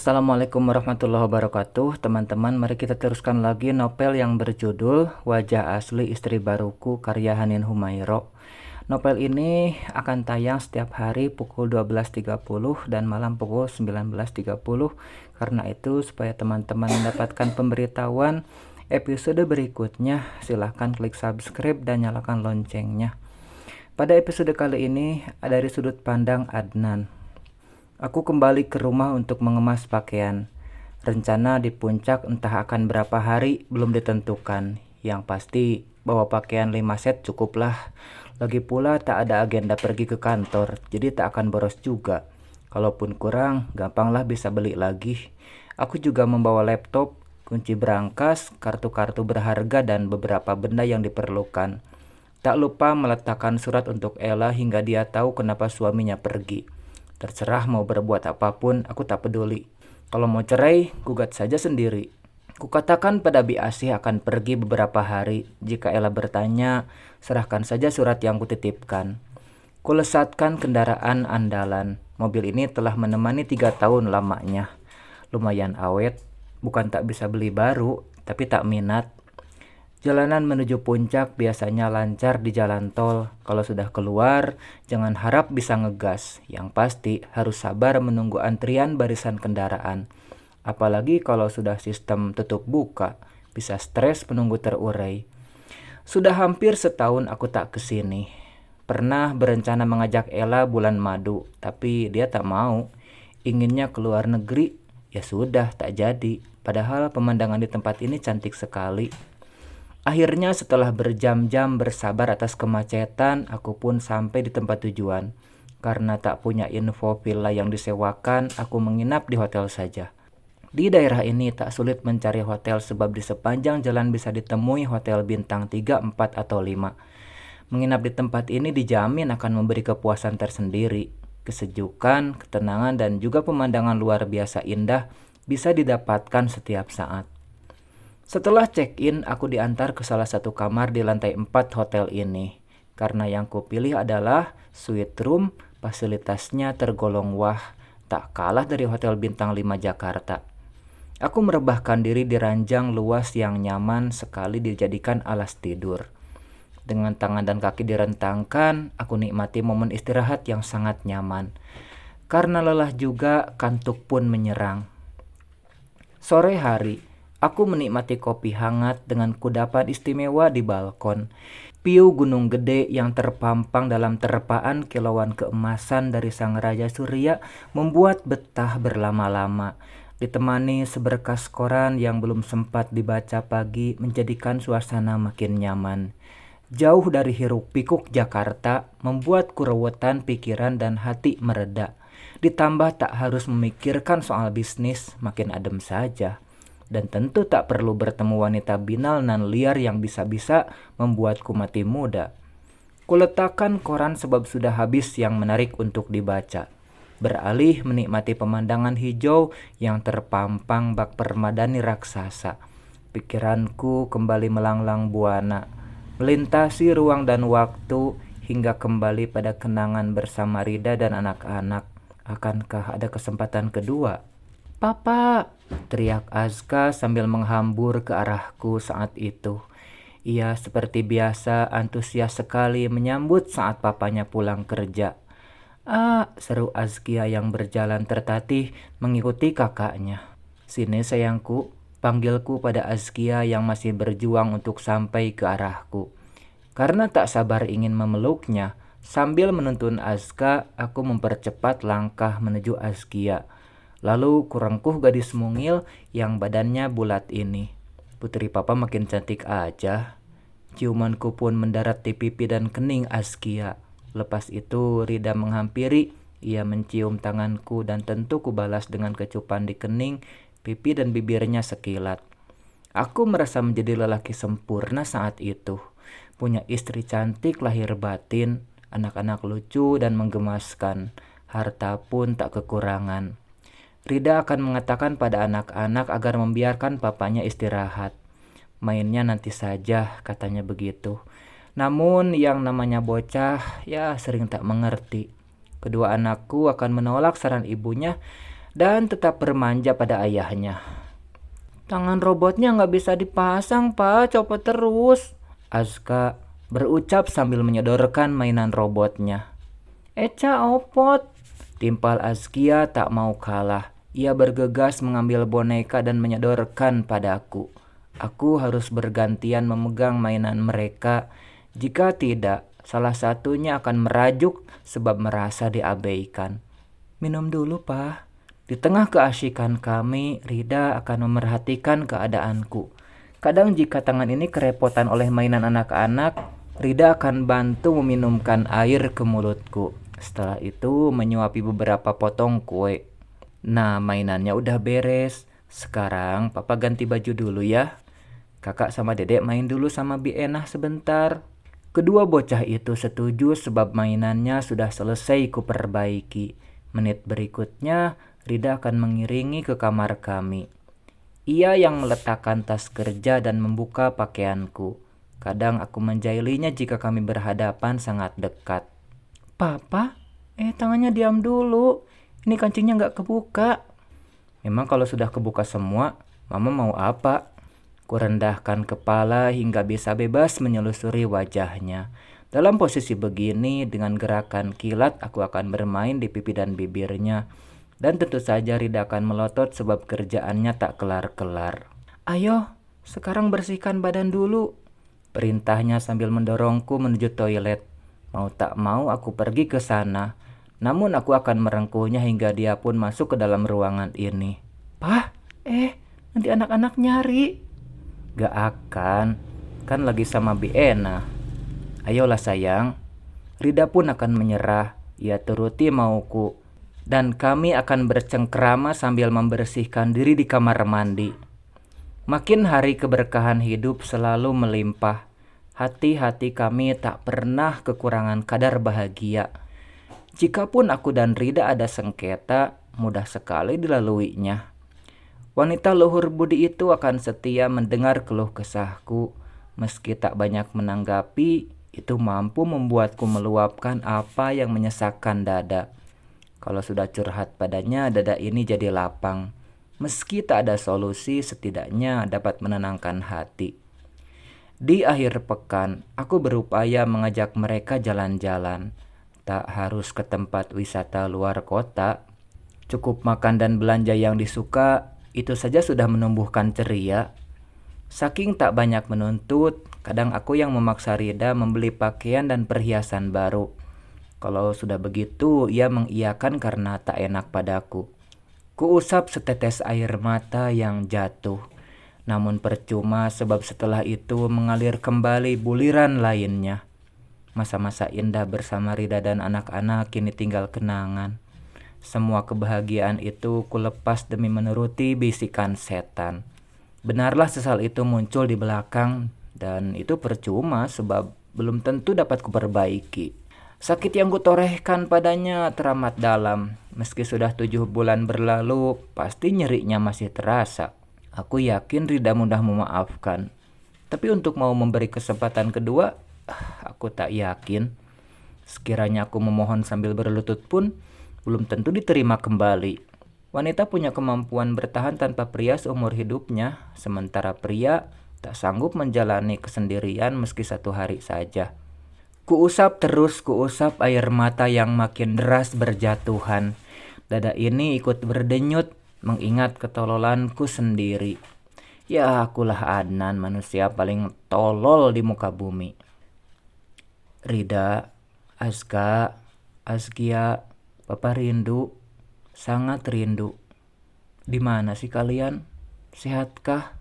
Assalamualaikum warahmatullahi wabarakatuh. Teman-teman, mari kita teruskan lagi novel yang berjudul Wajah Asli Istri Baruku karya Hanin Humairo. Novel ini akan tayang setiap hari pukul 12.30 dan malam pukul 19.30. Karena itu, supaya teman-teman mendapatkan pemberitahuan episode berikutnya, silahkan klik subscribe dan nyalakan loncengnya. Pada episode kali ini, dari sudut pandang Adnan. Aku kembali ke rumah untuk mengemas pakaian. Rencana di puncak entah akan berapa hari belum ditentukan. Yang pasti bawa pakaian 5 set cukuplah. Lagi pula tak ada agenda pergi ke kantor, jadi tak akan boros juga. Kalaupun kurang, gampanglah bisa beli lagi. Aku juga membawa laptop, kunci berangkas, kartu-kartu berharga dan beberapa benda yang diperlukan. Tak lupa meletakkan surat untuk Ella hingga dia tahu kenapa suaminya pergi. Terserah mau berbuat apapun, aku tak peduli. Kalau mau cerai, gugat saja sendiri. Kukatakan pada Bi Asih akan pergi beberapa hari. Jika Ella bertanya, serahkan saja surat yang kutitipkan. Kulesatkan kendaraan andalan. Mobil ini telah menemani 3 tahun lamanya. Lumayan awet, bukan tak bisa beli baru, tapi tak minat. Jalanan menuju puncak biasanya lancar di jalan tol. Kalau sudah keluar, jangan harap bisa ngegas. Yang pasti harus sabar menunggu antrian barisan kendaraan. Apalagi kalau sudah sistem tutup buka, bisa stres menunggu terurai. Sudah hampir setahun aku tak kesini. Pernah berencana mengajak Ella bulan madu, tapi dia tak mau. Inginnya keluar negeri, ya sudah tak jadi. Padahal pemandangan di tempat ini cantik sekali. Akhirnya setelah berjam-jam bersabar atas kemacetan, aku pun sampai di tempat tujuan. Karena tak punya info villa yang disewakan, aku menginap di hotel saja. Di daerah ini tak sulit mencari hotel sebab di sepanjang jalan bisa ditemui hotel bintang 3, 4, atau 5. Menginap di tempat ini dijamin akan memberi kepuasan tersendiri. Kesejukan, ketenangan, dan juga pemandangan luar biasa indah bisa didapatkan setiap saat. Setelah check-in, aku diantar ke salah satu kamar di lantai 4 hotel ini. Karena yang kupilih adalah suite room, fasilitasnya tergolong wah, tak kalah dari hotel bintang 5 Jakarta. Aku merebahkan diri di ranjang luas yang nyaman sekali dijadikan alas tidur. Dengan tangan dan kaki direntangkan, aku nikmati momen istirahat yang sangat nyaman. Karena lelah juga, kantuk pun menyerang. Sore hari, aku menikmati kopi hangat dengan kudapan istimewa di balkon. Piu Gunung Gede yang terpampang dalam terpaan kilauan keemasan dari Sang Raja Surya membuat betah berlama-lama. Ditemani seberkas koran yang belum sempat dibaca pagi menjadikan suasana makin nyaman. Jauh dari hiruk pikuk Jakarta membuat kerewetan pikiran dan hati mereda. Ditambah tak harus memikirkan soal bisnis, makin adem saja. Dan tentu tak perlu bertemu wanita binal nan liar yang bisa-bisa membuatku mati muda. Kuletakkan koran sebab sudah habis yang menarik untuk dibaca. Beralih menikmati pemandangan hijau yang terpampang bak permadani raksasa. Pikiranku kembali melanglang buana, melintasi ruang dan waktu hingga kembali pada kenangan bersama Rida dan anak-anak. Akankah ada kesempatan kedua? "Papa!" teriak Azka sambil menghambur ke arahku saat itu. Ia seperti biasa antusias sekali menyambut saat papanya pulang kerja. "Ah!" seru Azkia yang berjalan tertatih mengikuti kakaknya. "Sini sayangku," panggilku pada Azkia yang masih berjuang untuk sampai ke arahku. Karena tak sabar ingin memeluknya, sambil menuntun Azka, aku mempercepat langkah menuju Azkia. Lalu kurengkuh gadis mungil yang badannya bulat ini. Putri papa makin cantik aja. Ciumanku pun mendarat di pipi dan kening Azkia. Lepas itu Rida menghampiri, ia mencium tanganku dan tentu kubalas dengan kecupan di kening, pipi dan bibirnya sekilat. Aku merasa menjadi lelaki sempurna saat itu. Punya istri cantik lahir batin, anak-anak lucu dan menggemaskan, harta pun tak kekurangan. Rida akan mengatakan pada anak-anak agar membiarkan papanya istirahat. Mainnya nanti saja, katanya begitu. Namun yang namanya bocah, ya sering tak mengerti. Kedua anakku akan menolak saran ibunya dan tetap bermanja pada ayahnya. Tangan robotnya nggak bisa dipasang, Pak. Copot terus. Azka berucap sambil menyodorkan mainan robotnya. Eca opot. Timpal Azkia tak mau kalah. Ia bergegas mengambil boneka dan menyodorkan padaku. Aku harus bergantian memegang mainan mereka. Jika tidak, salah satunya akan merajuk sebab merasa diabaikan. Minum dulu, Pak. Di tengah keasyikan kami, Rida akan memerhatikan keadaanku. Kadang jika tangan ini kerepotan oleh mainan anak-anak, Rida akan bantu meminumkan air ke mulutku. Setelah itu menyuapi beberapa potong kue. Nah, mainannya udah beres. Sekarang papa ganti baju dulu ya. Kakak sama dedek main dulu sama Bienah sebentar. Kedua bocah itu setuju sebab mainannya sudah selesai kuperbaiki. Menit berikutnya, Rida akan mengiringi ke kamar kami. Ia yang meletakkan tas kerja dan membuka pakaianku. Kadang aku menjailinya jika kami berhadapan sangat dekat. Papa, tangannya diam dulu. Ini kancingnya nggak kebuka. Memang kalau sudah kebuka semua, Mama mau apa? Kurendahkan kepala hingga bisa bebas menyelusuri wajahnya. Dalam posisi begini, dengan gerakan kilat aku akan bermain di pipi dan bibirnya. Dan tentu saja Rida akan melotot sebab kerjaannya tak kelar-kelar. Ayo, sekarang bersihkan badan dulu. Perintahnya sambil mendorongku menuju toilet. Mau tak mau aku pergi ke sana. Namun aku akan merengkuhnya hingga dia pun masuk ke dalam ruangan ini. Pah, nanti anak-anak nyari. Gak akan, kan lagi sama Biena. Ayolah sayang. Rida pun akan menyerah. Ia turuti mauku. Dan kami akan bercengkrama sambil membersihkan diri di kamar mandi. Makin hari keberkahan hidup selalu melimpah. Hati-hati kami tak pernah kekurangan kadar bahagia. Jikapun aku dan Rida ada sengketa, mudah sekali dilaluinya. Wanita luhur budi itu akan setia mendengar keluh kesahku. Meski tak banyak menanggapi, itu mampu membuatku meluapkan apa yang menyesakkan dada. Kalau sudah curhat padanya, dada ini jadi lapang. Meski tak ada solusi, setidaknya dapat menenangkan hati. Di akhir pekan, aku berupaya mengajak mereka jalan-jalan. Tak harus ke tempat wisata luar kota. Cukup makan dan belanja yang disuka, itu saja sudah menumbuhkan ceria. Saking tak banyak menuntut, kadang aku yang memaksa Rida membeli pakaian dan perhiasan baru. Kalau sudah begitu, ia mengiyakan karena tak enak padaku. Kuusap setetes air mata yang jatuh. Namun percuma sebab setelah itu mengalir kembali buliran lainnya. Masa-masa indah bersama Rida dan anak-anak kini tinggal kenangan. Semua kebahagiaan itu kulepas demi menuruti bisikan setan. Benarlah sesal itu muncul di belakang dan itu percuma sebab belum tentu dapat kuperbaiki. Sakit yang kutorehkan padanya teramat dalam. Meski sudah 7 bulan berlalu, pasti nyerinya masih terasa. Aku yakin Rida mudah memaafkan. Tapi untuk mau memberi kesempatan kedua, aku tak yakin. Sekiranya aku memohon sambil berlutut pun, belum tentu diterima kembali. Wanita punya kemampuan bertahan tanpa pria seumur hidupnya, sementara pria tak sanggup menjalani kesendirian meski 1 hari saja. Kuusap air mata yang makin deras berjatuhan. Dada ini ikut berdenyut mengingat ketololanku sendiri. Ya, akulah Adnan, manusia paling tolol di muka bumi. Rida, Azka, Azkia, Papa rindu, sangat rindu. Di mana sih kalian? Sehatkah?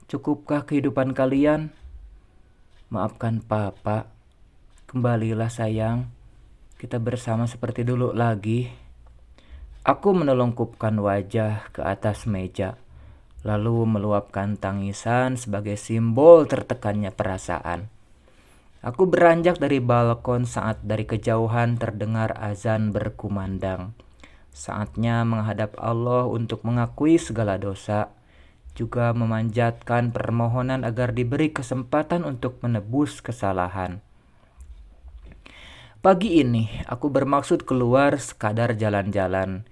Cukupkah kehidupan kalian? Maafkan Papa. Kembalilah sayang, kita bersama seperti dulu lagi. Aku menelungkupkan wajah ke atas meja, lalu meluapkan tangisan sebagai simbol tertekannya perasaan. Aku beranjak dari balkon saat dari kejauhan terdengar azan berkumandang. Saatnya menghadap Allah untuk mengakui segala dosa, juga memanjatkan permohonan agar diberi kesempatan untuk menebus kesalahan. Pagi ini aku bermaksud keluar sekadar jalan-jalan.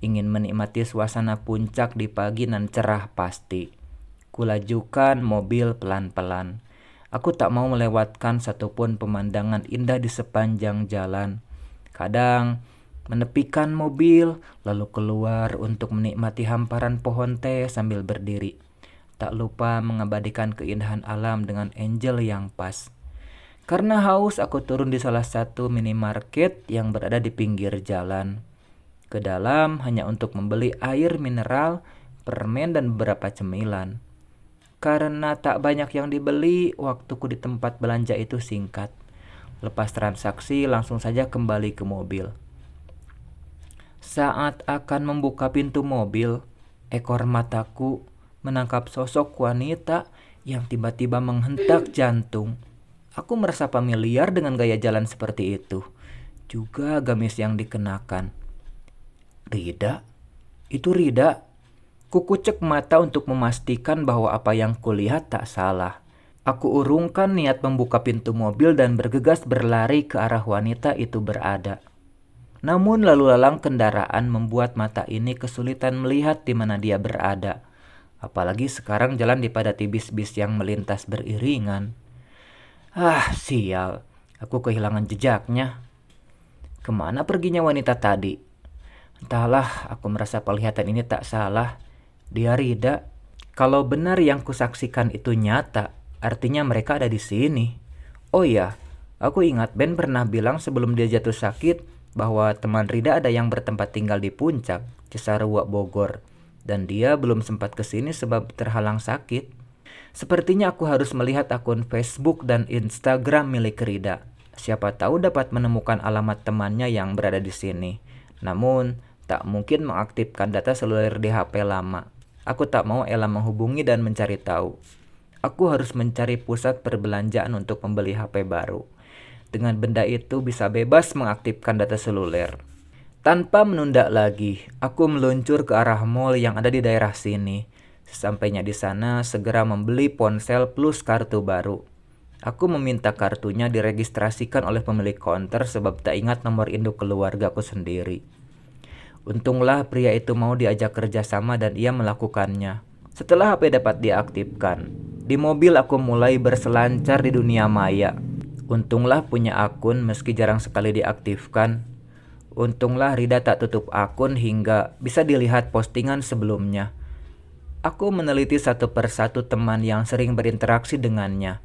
ingin menikmati suasana puncak di pagi nan cerah pasti. Kulajukan mobil pelan-pelan. Aku tak mau melewatkan satupun pemandangan indah di sepanjang jalan. Kadang menepikan mobil, lalu keluar untuk menikmati hamparan pohon teh sambil berdiri. Tak lupa mengabadikan keindahan alam dengan angel yang pas. Karena haus, aku turun di salah satu minimarket yang berada di pinggir jalan. Ke dalam hanya untuk membeli air mineral, permen, dan beberapa cemilan. Karena tak banyak yang dibeli, waktuku di tempat belanja itu singkat. Lepas transaksi, langsung saja kembali ke mobil. Saat akan membuka pintu mobil, ekor mataku menangkap sosok wanita yang tiba-tiba menghentak jantung. Aku merasa familiar dengan gaya jalan seperti itu. Juga gamis yang dikenakan. Rida? Itu Rida? Kukucek mata untuk memastikan bahwa apa yang kulihat tak salah. Aku urungkan niat membuka pintu mobil dan bergegas berlari ke arah wanita itu berada. Namun lalu lalang kendaraan membuat mata ini kesulitan melihat di mana dia berada. Apalagi sekarang jalan dipadati bis-bis yang melintas beriringan. Sial, aku kehilangan jejaknya. Kemana perginya wanita tadi? Entahlah, aku merasa penglihatan ini tak salah. Dia Rida. Kalau benar yang kusaksikan itu nyata, artinya mereka ada di sini. Oh iya, aku ingat Ben pernah bilang sebelum dia jatuh sakit bahwa teman Rida ada yang bertempat tinggal di Puncak, Cisarua, Bogor. Dan dia belum sempat kesini sebab terhalang sakit. Sepertinya aku harus melihat akun Facebook dan Instagram milik Rida. Siapa tahu dapat menemukan alamat temannya yang berada di sini. Namun, tak mungkin mengaktifkan data seluler di HP lama. Aku tak mau Ella menghubungi dan mencari tahu. Aku harus mencari pusat perbelanjaan untuk membeli HP baru. Dengan benda itu bisa bebas mengaktifkan data seluler. Tanpa menunda lagi, aku meluncur ke arah mall yang ada di daerah sini. Sesampainya di sana, segera membeli ponsel plus kartu baru. Aku meminta kartunya diregistrasikan oleh pemilik konter sebab tak ingat nomor induk keluargaku sendiri. Untunglah pria itu mau diajak kerjasama dan ia melakukannya. Setelah HP dapat diaktifkan, di mobil aku mulai berselancar di dunia maya. Untunglah punya akun meski jarang sekali diaktifkan. Untunglah Rida tak tutup akun hingga bisa dilihat postingan sebelumnya. Aku meneliti satu persatu teman yang sering berinteraksi dengannya.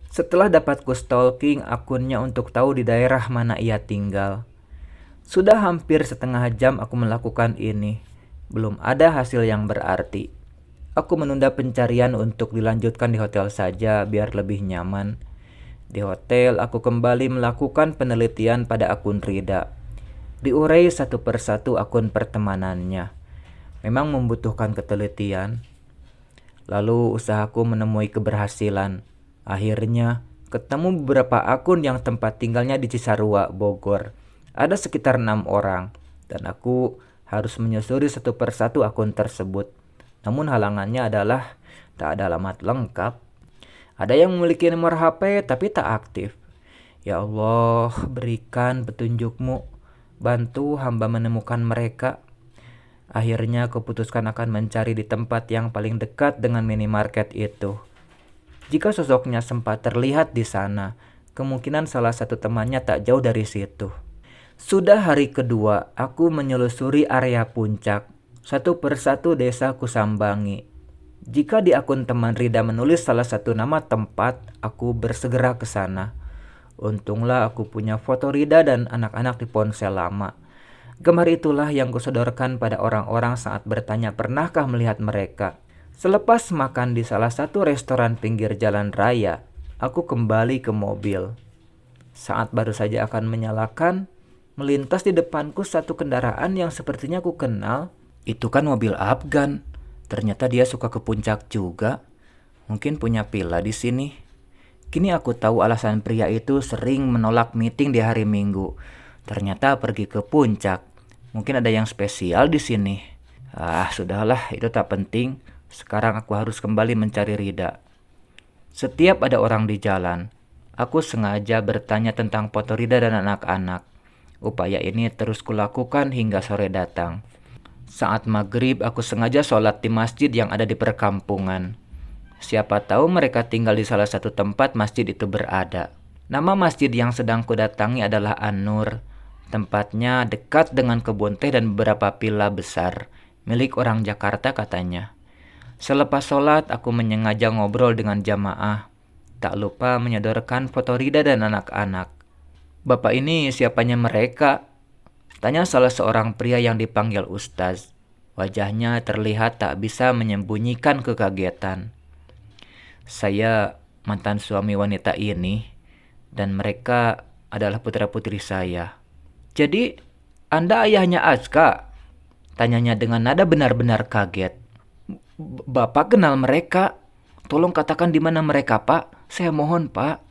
Setelah dapat ku-stalking akunnya untuk tahu di daerah mana ia tinggal. Sudah hampir setengah jam aku melakukan ini. Belum ada hasil yang berarti. Aku menunda pencarian untuk dilanjutkan di hotel saja biar lebih nyaman. Di hotel aku kembali melakukan penelitian pada akun Rida. Diurai satu persatu akun pertemanannya. Memang membutuhkan ketelitian. Lalu usahaku menemui keberhasilan. Akhirnya ketemu beberapa akun yang tempat tinggalnya di Cisarua, Bogor. Ada sekitar 6 orang, dan aku harus menyusuri satu persatu akun tersebut. Namun halangannya adalah tak ada alamat lengkap. Ada yang memiliki nomor HP tapi tak aktif. Ya Allah, berikan petunjukmu. Bantu hamba menemukan mereka. Akhirnya kuputuskan akan mencari di tempat yang paling dekat dengan minimarket itu. Jika sosoknya sempat terlihat di sana, kemungkinan salah satu temannya tak jauh dari situ. Sudah hari kedua, aku menyelusuri area Puncak. Satu persatu desa kusambangi. Jika di akun teman Rida menulis salah satu nama tempat, aku bersegera ke sana. Untunglah aku punya foto Rida dan anak-anak di ponsel lama. Gambar itulah yang kusodorkan pada orang-orang saat bertanya pernahkah melihat mereka. Selepas makan di salah satu restoran pinggir jalan raya, aku kembali ke mobil. Saat baru saja akan menyalakan, melintas di depanku satu kendaraan yang sepertinya aku kenal. Itu kan mobil Afgan. Ternyata dia suka ke Puncak juga. Mungkin punya villa di sini. Kini aku tahu alasan pria itu sering menolak meeting di hari Minggu. Ternyata pergi ke Puncak. Mungkin ada yang spesial di sini. Sudahlah, itu tak penting. Sekarang aku harus kembali mencari Rida. Setiap ada orang di jalan, aku sengaja bertanya tentang foto Rida dan anak-anak. Upaya ini terus kulakukan hingga sore datang. Saat maghrib, aku sengaja sholat di masjid yang ada di perkampungan. Siapa tahu mereka tinggal di salah satu tempat masjid itu berada. Nama masjid yang sedang kudatangi adalah An-Nur. Tempatnya dekat dengan kebun teh dan beberapa villa besar, milik orang Jakarta katanya. Selepas sholat, aku menyengaja ngobrol dengan jamaah. Tak lupa menyodorkan foto Rida dan anak-anak. "Bapak ini siapanya mereka?" tanya salah seorang pria yang dipanggil Ustaz. Wajahnya terlihat tak bisa menyembunyikan kekagetan. "Saya mantan suami wanita ini, dan mereka adalah putra-putri saya." "Jadi, Anda ayahnya Aska?" tanyanya dengan nada benar-benar kaget. "Bapak kenal mereka? Tolong katakan di mana mereka, Pak. Saya mohon, Pak."